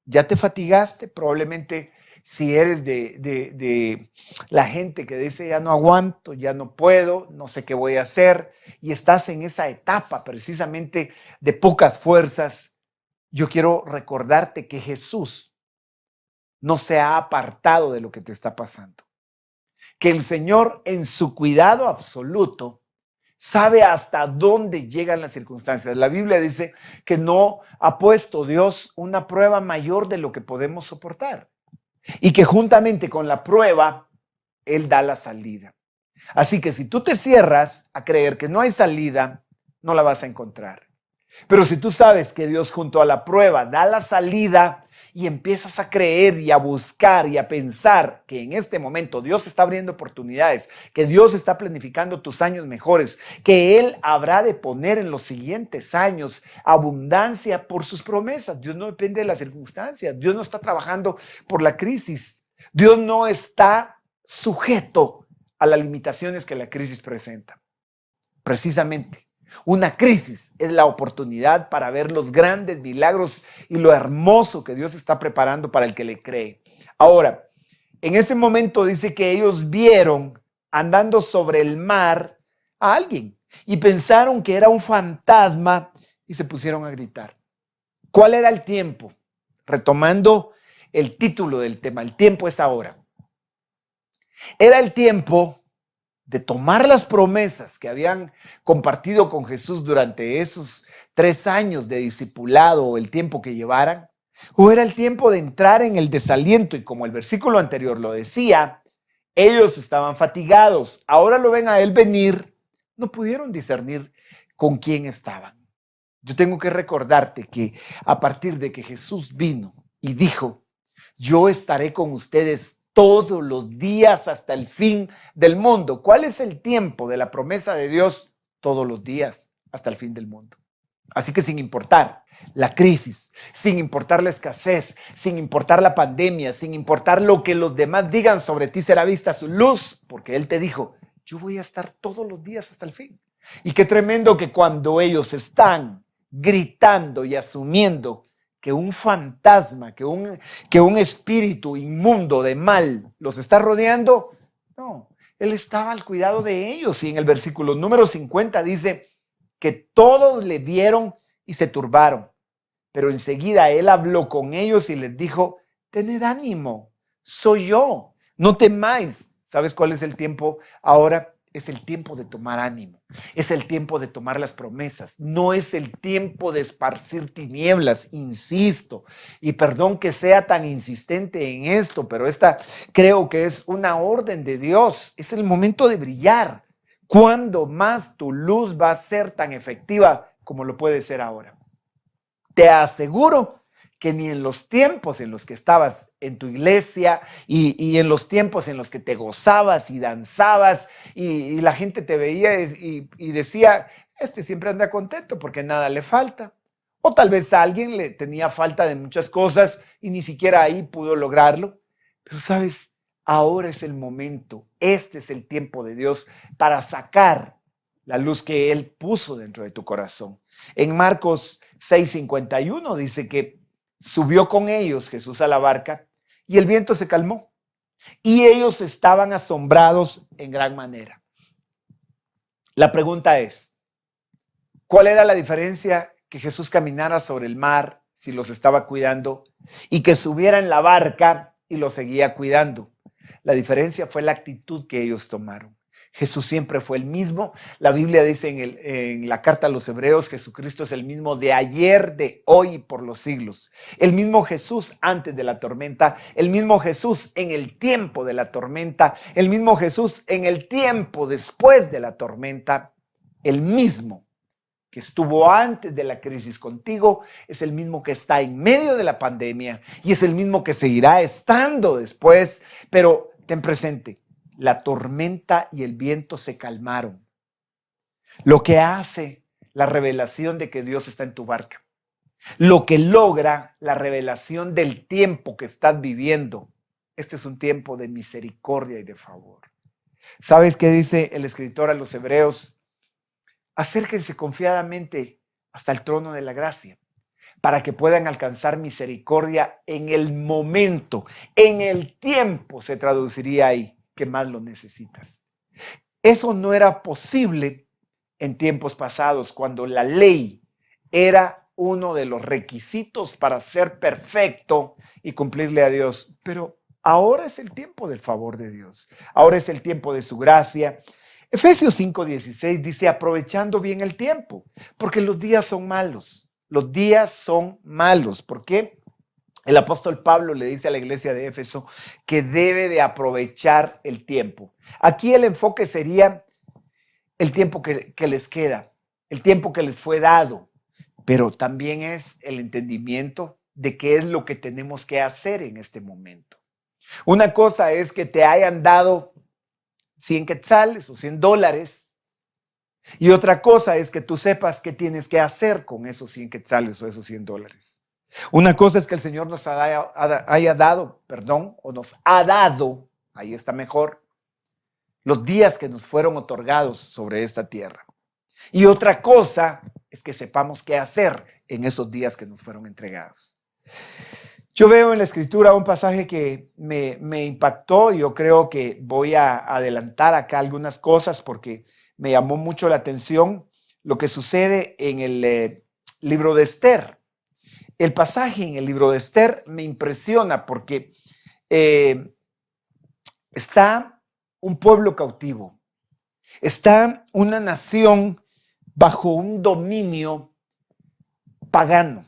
¿Ya te fatigaste? Probablemente si eres de la gente que dice ya no aguanto, ya no puedo, no sé qué voy a hacer, y estás en esa etapa precisamente de pocas fuerzas, yo quiero recordarte que Jesús no se ha apartado de lo que te está pasando. Que el Señor en su cuidado absoluto sabe hasta dónde llegan las circunstancias. La Biblia dice que no ha puesto Dios una prueba mayor de lo que podemos soportar y que juntamente con la prueba, Él da la salida. Así que si tú te cierras a creer que no hay salida, no la vas a encontrar. Pero si tú sabes que Dios junto a la prueba da la salida y empiezas a creer y a buscar y a pensar que en este momento Dios está abriendo oportunidades, que Dios está planificando tus años mejores, que Él habrá de poner en los siguientes años abundancia por sus promesas. Dios no depende de las circunstancias. Dios no está trabajando por la crisis. Dios no está sujeto a las limitaciones que la crisis presenta. Precisamente. Una crisis es la oportunidad para ver los grandes milagros y lo hermoso que Dios está preparando para el que le cree. Ahora, en ese momento dice que ellos vieron andando sobre el mar a alguien y pensaron que era un fantasma y se pusieron a gritar. ¿Cuál era el tiempo? Retomando el título del tema, el tiempo es ahora. Era el tiempo de tomar las promesas que habían compartido con Jesús durante esos 3 años de discipulado o el tiempo que llevaran, o era el tiempo de entrar en el desaliento y como el versículo anterior lo decía, ellos estaban fatigados, ahora lo ven a él venir, no pudieron discernir con quién estaban. Yo tengo que recordarte que a partir de que Jesús vino y dijo, yo estaré con ustedes todos los días hasta el fin del mundo. ¿Cuál es el tiempo de la promesa de Dios? Todos los días hasta el fin del mundo. Así que sin importar la crisis, sin importar la escasez, sin importar la pandemia, sin importar lo que los demás digan sobre ti, será vista su luz, porque Él te dijo, yo voy a estar todos los días hasta el fin. Y qué tremendo que cuando ellos están gritando y asumiendo que un fantasma, que un espíritu inmundo de mal los está rodeando, no, Él estaba al cuidado de ellos. Y en el versículo número 50 dice que todos le vieron y se turbaron. Pero enseguida Él habló con ellos y les dijo, tened ánimo, soy yo, no temáis. ¿Sabes cuál es el tiempo ahora? Es el tiempo de tomar ánimo, es el tiempo de tomar las promesas, no es el tiempo de esparcir tinieblas, insisto, y perdón que sea tan insistente en esto, pero esta creo que es una orden de Dios, es el momento de brillar. ¿Cuándo más tu luz va a ser tan efectiva como lo puede ser ahora? Te aseguro que ni en los tiempos en los que estabas en tu iglesia y en los tiempos en los que te gozabas y danzabas y la gente te veía y decía, este siempre anda contento porque nada le falta. O tal vez a alguien le tenía falta de muchas cosas y ni siquiera ahí pudo lograrlo. Pero sabes, ahora es el momento, este es el tiempo de Dios para sacar la luz que Él puso dentro de tu corazón. En Marcos 6:51 dice que subió con ellos Jesús a la barca y el viento se calmó y ellos estaban asombrados en gran manera. La pregunta es, ¿cuál era la diferencia que Jesús caminara sobre el mar si los estaba cuidando y que subiera en la barca y los seguía cuidando? La diferencia fue la actitud que ellos tomaron. Jesús siempre fue el mismo. La Biblia dice en la carta a los Hebreos, Jesucristo es el mismo de ayer, de hoy y por los siglos. El mismo Jesús antes de la tormenta, el mismo Jesús en el tiempo de la tormenta, el mismo Jesús en el tiempo después de la tormenta, el mismo que estuvo antes de la crisis contigo, es el mismo que está en medio de la pandemia y es el mismo que seguirá estando después, pero ten presente, la tormenta y el viento se calmaron. Lo que hace la revelación de que Dios está en tu barca, lo que logra la revelación del tiempo que estás viviendo, este es un tiempo de misericordia y de favor. ¿Sabes qué dice el escritor a los Hebreos? Acérquense confiadamente hasta el trono de la gracia para que puedan alcanzar misericordia en el momento, en el tiempo, se traduciría ahí, que más lo necesitas. Eso no era posible en tiempos pasados, cuando la ley era uno de los requisitos para ser perfecto y cumplirle a Dios. Pero ahora es el tiempo del favor de Dios. Ahora es el tiempo de su gracia. Efesios 5:16 dice, aprovechando bien el tiempo, porque los días son malos. Los días son malos. ¿Por qué? El apóstol Pablo le dice a la iglesia de Éfeso que debe de aprovechar el tiempo. Aquí el enfoque sería el tiempo que les queda, el tiempo que les fue dado, pero también es el entendimiento de qué es lo que tenemos que hacer en este momento. Una cosa es que te hayan dado 100 quetzales o $100 y otra cosa es que tú sepas qué tienes que hacer con esos 100 quetzales o esos $100. Una cosa es que el Señor nos haya dado, o nos ha dado, ahí está mejor, los días que nos fueron otorgados sobre esta tierra. Y otra cosa es que sepamos qué hacer en esos días que nos fueron entregados. Yo veo en la Escritura un pasaje que me impactó y yo creo que voy a adelantar acá algunas cosas porque me llamó mucho la atención lo que sucede en el libro de Esther. El pasaje en el libro de Esther me impresiona porque está un pueblo cautivo, está una nación bajo un dominio pagano.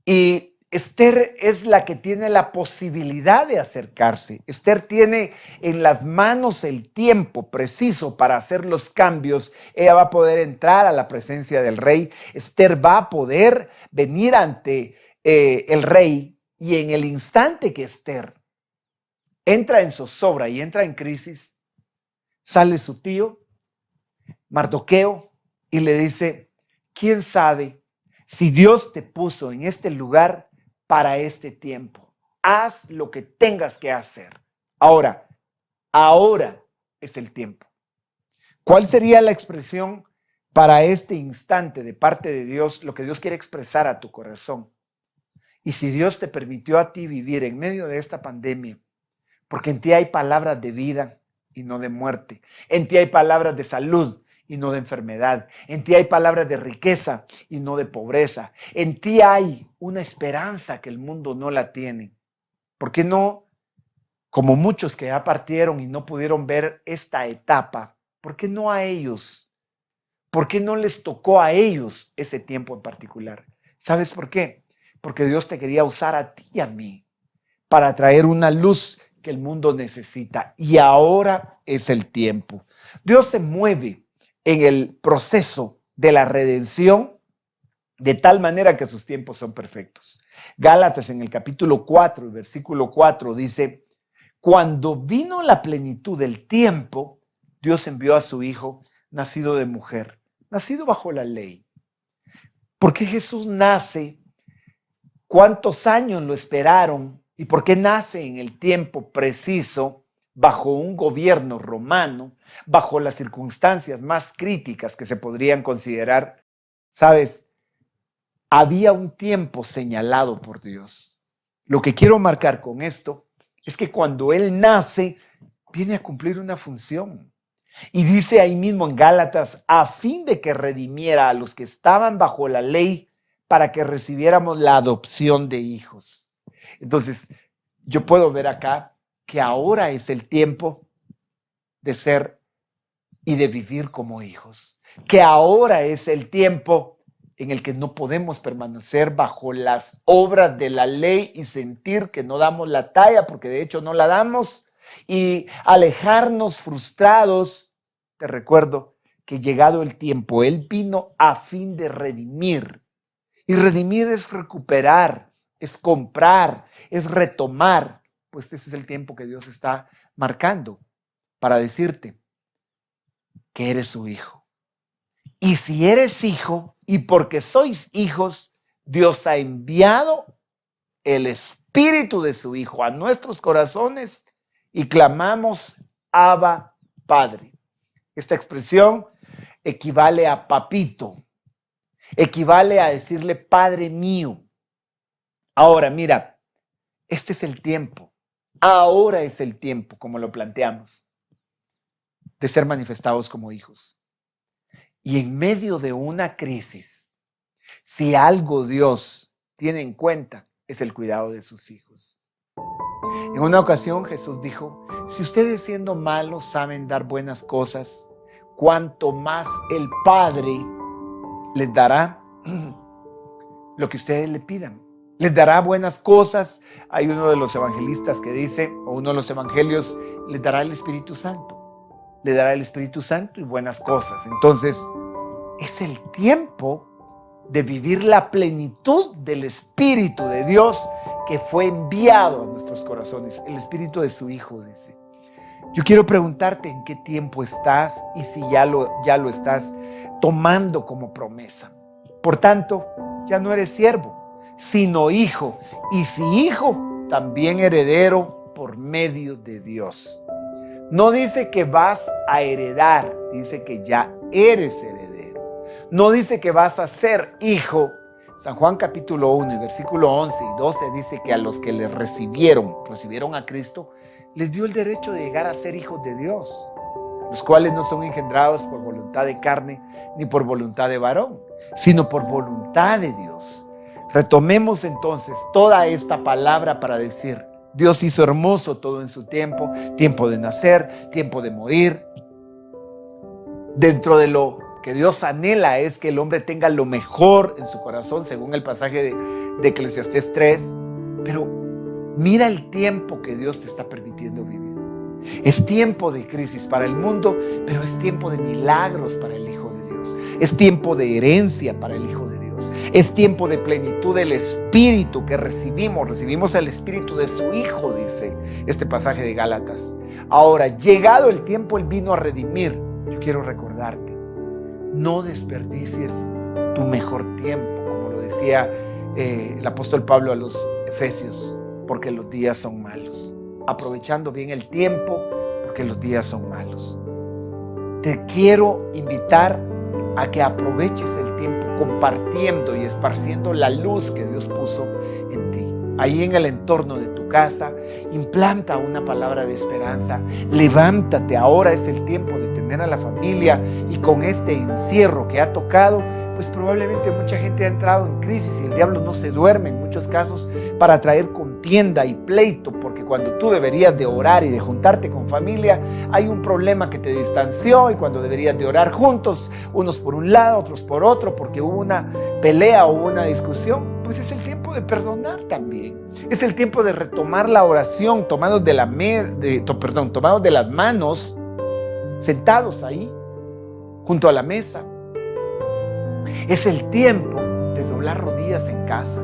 Y Esther es la que tiene la posibilidad de acercarse. Esther tiene en las manos el tiempo preciso para hacer los cambios. Ella va a poder entrar a la presencia del rey. Esther va a poder venir ante el rey y en el instante que Esther entra en zozobra y entra en crisis, sale su tío, Mardoqueo, y le dice, ¿quién sabe si Dios te puso en este lugar para este tiempo? Haz lo que tengas que hacer. Ahora es el tiempo. ¿Cuál sería la expresión para este instante de parte de Dios, lo que Dios quiere expresar a tu corazón? Y si Dios te permitió a ti vivir en medio de esta pandemia, porque en ti hay palabras de vida y no de muerte, en ti hay palabras de salud y no de enfermedad, en ti hay palabras de riqueza y no de pobreza, en ti hay una esperanza que el mundo no la tiene. ¿Por qué no, como muchos que ya partieron y no pudieron ver esta etapa, por qué no a ellos? ¿Por qué no les tocó a ellos ese tiempo en particular? ¿Sabes por qué? Porque Dios te quería usar a ti y a mí para traer una luz que el mundo necesita. Y ahora es el tiempo. Dios se mueve en el proceso de la redención de tal manera que sus tiempos son perfectos. Gálatas en el capítulo 4, el versículo 4 dice, cuando vino la plenitud del tiempo, Dios envió a su Hijo, nacido de mujer, nacido bajo la ley. ¿Por qué Jesús nace? ¿Cuántos años lo esperaron? ¿Y por qué nace en el tiempo preciso, bajo un gobierno romano, bajo las circunstancias más críticas que se podrían considerar? ¿Sabes? Había un tiempo señalado por Dios. Lo que quiero marcar con esto es que cuando Él nace, viene a cumplir una función. Y dice ahí mismo en Gálatas, a fin de que redimiera a los que estaban bajo la ley, para que recibiéramos la adopción de hijos. Entonces, yo puedo ver acá que ahora es el tiempo de ser y de vivir como hijos. Que ahora es el tiempo en el que no podemos permanecer bajo las obras de la ley y sentir que no damos la talla, porque de hecho no la damos, y alejarnos frustrados. Te recuerdo que llegado el tiempo, Él vino a fin de redimir. Y redimir es recuperar, es comprar, es retomar. Pues ese es el tiempo que Dios está marcando para decirte que eres su hijo. Y si eres hijo, y porque sois hijos, Dios ha enviado el espíritu de su Hijo a nuestros corazones y clamamos, Abba, Padre. Esta expresión equivale a papito. Equivale a decirle Padre mío. Ahora, mira, este es el tiempo. Ahora es el tiempo, como lo planteamos, de ser manifestados como hijos. Y en medio de una crisis, si algo Dios tiene en cuenta, es el cuidado de sus hijos. En una ocasión Jesús dijo, si ustedes siendo malos saben dar buenas cosas, cuanto más el Padre les dará lo que ustedes le pidan. Les dará buenas cosas. Hay uno de los evangelistas que dice, o uno de los evangelios, les dará el Espíritu Santo. Le dará el Espíritu Santo y buenas cosas. Entonces, es el tiempo de vivir la plenitud del Espíritu de Dios que fue enviado a nuestros corazones. El Espíritu de su Hijo, dice. Yo quiero preguntarte en qué tiempo estás y si ya lo estás tomando como promesa. Por tanto, ya no eres siervo, sino hijo. Y si hijo, también heredero por medio de Dios. No dice que vas a heredar, dice que ya eres heredero. No dice que vas a ser hijo. San Juan capítulo 1 y versículo 11 y 12 dice que a los que le recibieron a Cristo, les dio el derecho de llegar a ser hijos de Dios, los cuales no son engendrados por voluntad de carne ni por voluntad de varón, sino por voluntad de Dios. Retomemos entonces toda esta palabra para decir, Dios hizo hermoso todo en su tiempo, tiempo de nacer, tiempo de morir. Dentro de lo que Dios anhela es que el hombre tenga lo mejor en su corazón, según el pasaje de Eclesiastés 3. Pero mira el tiempo que Dios te está permitiendo vivir. Es tiempo de crisis para el mundo, pero es tiempo de milagros para el Hijo de Dios. Es tiempo de herencia para el Hijo de Dios. Es tiempo de plenitud del Espíritu que recibimos. Recibimos el Espíritu de su Hijo, dice este pasaje de Gálatas. Ahora, llegado el tiempo, Él vino a redimir. Yo quiero recordarte, no desperdicies tu mejor tiempo, como lo decía el apóstol Pablo a los Efesios, porque los días son malos. Aprovechando bien el tiempo, porque los días son malos. Te quiero invitar a que aproveches el tiempo compartiendo y esparciendo la luz que Dios puso en ti. Ahí en el entorno de tu casa, implanta una palabra de esperanza. Levántate, ahora es el tiempo de tener a la familia, y con este encierro que ha tocado, pues probablemente mucha gente ha entrado en crisis y el diablo no se duerme en muchos casos para traer contienda y pleito, porque cuando tú deberías de orar y de juntarte con familia, hay un problema que te distanció, y cuando deberías de orar juntos, unos por un lado, otros por otro, porque hubo una pelea o una discusión, pues es el tiempo de perdonar también. Es el tiempo de retomar la oración, tomados de las manos, sentados ahí, junto a la mesa. Es el tiempo de doblar rodillas en casa.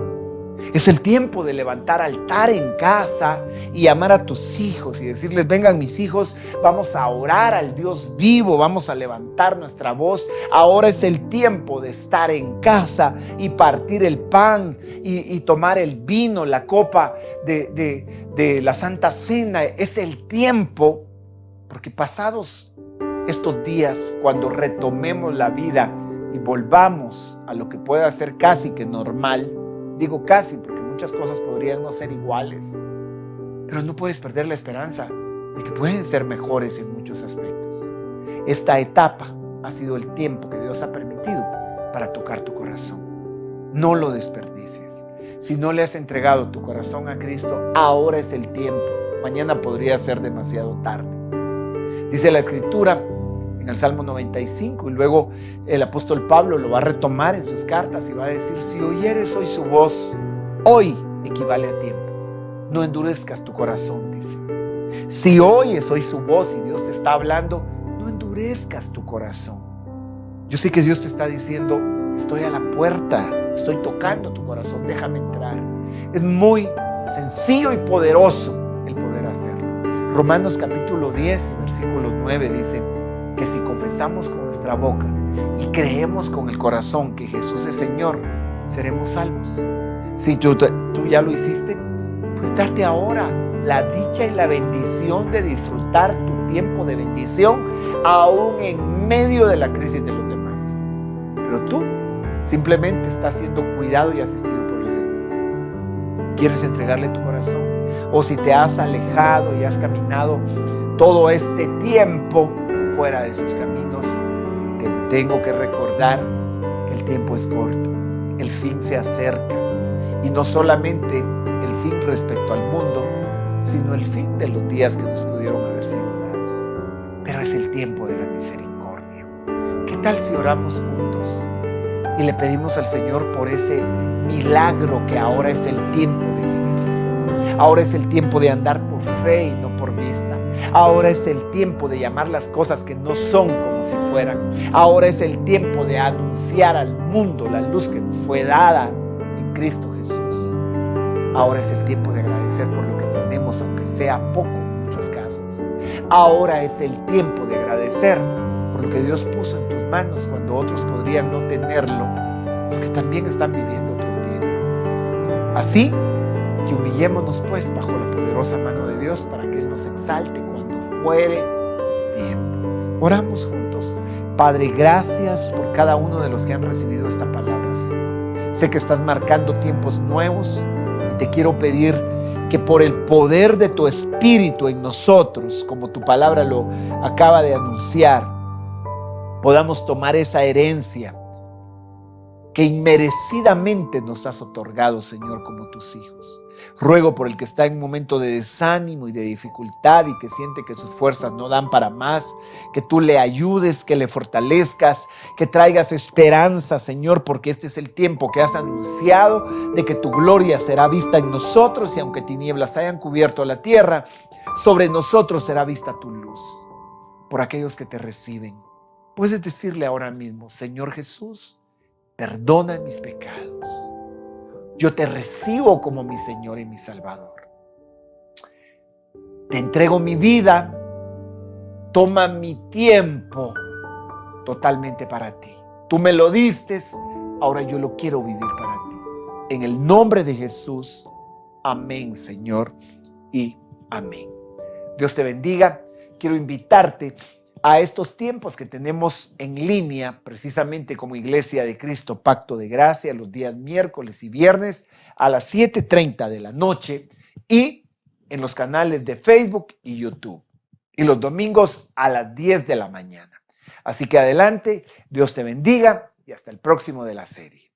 Es el tiempo de levantar altar en casa y amar a tus hijos y decirles, vengan mis hijos, vamos a orar al Dios vivo, vamos a levantar nuestra voz. Ahora es el tiempo de estar en casa y partir el pan y tomar el vino, la copa de la Santa Cena. Es el tiempo, porque pasados estos días, cuando retomemos la vida y volvamos a lo que pueda ser casi que normal, digo casi porque muchas cosas podrían no ser iguales, pero no puedes perder la esperanza de que pueden ser mejores en muchos aspectos. Esta etapa ha sido el tiempo que Dios ha permitido para tocar tu corazón. No lo desperdicies. Si no le has entregado tu corazón a Cristo, ahora es el tiempo. Mañana podría ser demasiado tarde. Dice la Escritura en el Salmo 95, y luego el apóstol Pablo lo va a retomar en sus cartas y va a decir, si oyeres hoy su voz, hoy equivale a tiempo. No endurezcas tu corazón, dice. Si oyes hoy su voz y Dios te está hablando, no endurezcas tu corazón. Yo sé que Dios te está diciendo, estoy a la puerta, estoy tocando tu corazón, déjame entrar. Es muy sencillo y poderoso el poder hacerlo. Romanos capítulo 10, versículo 9 dice que si confesamos con nuestra boca y creemos con el corazón que Jesús es Señor, seremos salvos. Si tú ya lo hiciste, pues date ahora la dicha y la bendición de disfrutar tu tiempo de bendición, aún en medio de la crisis de los demás. Pero tú simplemente estás siendo cuidado y asistido por el Señor. ¿Quieres entregarle tu corazón? O si te has alejado y has caminado todo este tiempo fuera de sus caminos, te tengo que recordar que el tiempo es corto, el fin se acerca, y no solamente el fin respecto al mundo, sino el fin de los días que nos pudieron haber sido dados. Pero es el tiempo de la misericordia. ¿Qué tal si oramos juntos? Y le pedimos al Señor por ese milagro que ahora es el tiempo de vivir. Ahora es el tiempo de andar por fe y no por vista. Ahora es el tiempo de llamar las cosas que no son como si fueran. Ahora es el tiempo de anunciar al mundo la luz que nos fue dada en Cristo Jesús. Ahora es el tiempo de agradecer por lo que tenemos, aunque sea poco en muchos casos. Ahora es el tiempo de agradecer por lo que Dios puso en tus manos cuando otros podrían no tenerlo, porque también están viviendo otro tiempo. Así que humillémonos pues bajo la poderosa mano de Dios para que Él nos exalte cuando fuere tiempo. Oramos juntos. Padre, gracias por cada uno de los que han recibido esta palabra, Señor. Sé que estás marcando tiempos nuevos y te quiero pedir que por el poder de tu Espíritu en nosotros, como tu palabra lo acaba de anunciar, podamos tomar esa herencia que inmerecidamente nos has otorgado, Señor, como tus hijos. Ruego por el que está en un momento de desánimo y de dificultad y que siente que sus fuerzas no dan para más, que tú le ayudes, que le fortalezcas, que traigas esperanza, Señor, porque este es el tiempo que has anunciado de que tu gloria será vista en nosotros y aunque tinieblas hayan cubierto la tierra, sobre nosotros será vista tu luz. Por aquellos que te reciben, puedes decirle ahora mismo: Señor Jesús, perdona mis pecados. Yo te recibo como mi Señor y mi Salvador. Te entrego mi vida. Toma mi tiempo totalmente para ti. Tú me lo diste, ahora yo lo quiero vivir para ti. En el nombre de Jesús, amén, Señor, y amén. Dios te bendiga. Quiero invitarte a estos tiempos que tenemos en línea, precisamente como Iglesia de Cristo Pacto de Gracia, los días miércoles y viernes a las 7:30 de la noche y en los canales de Facebook y YouTube. Y los domingos a las 10 de la mañana. Así que adelante, Dios te bendiga y hasta el próximo de la serie.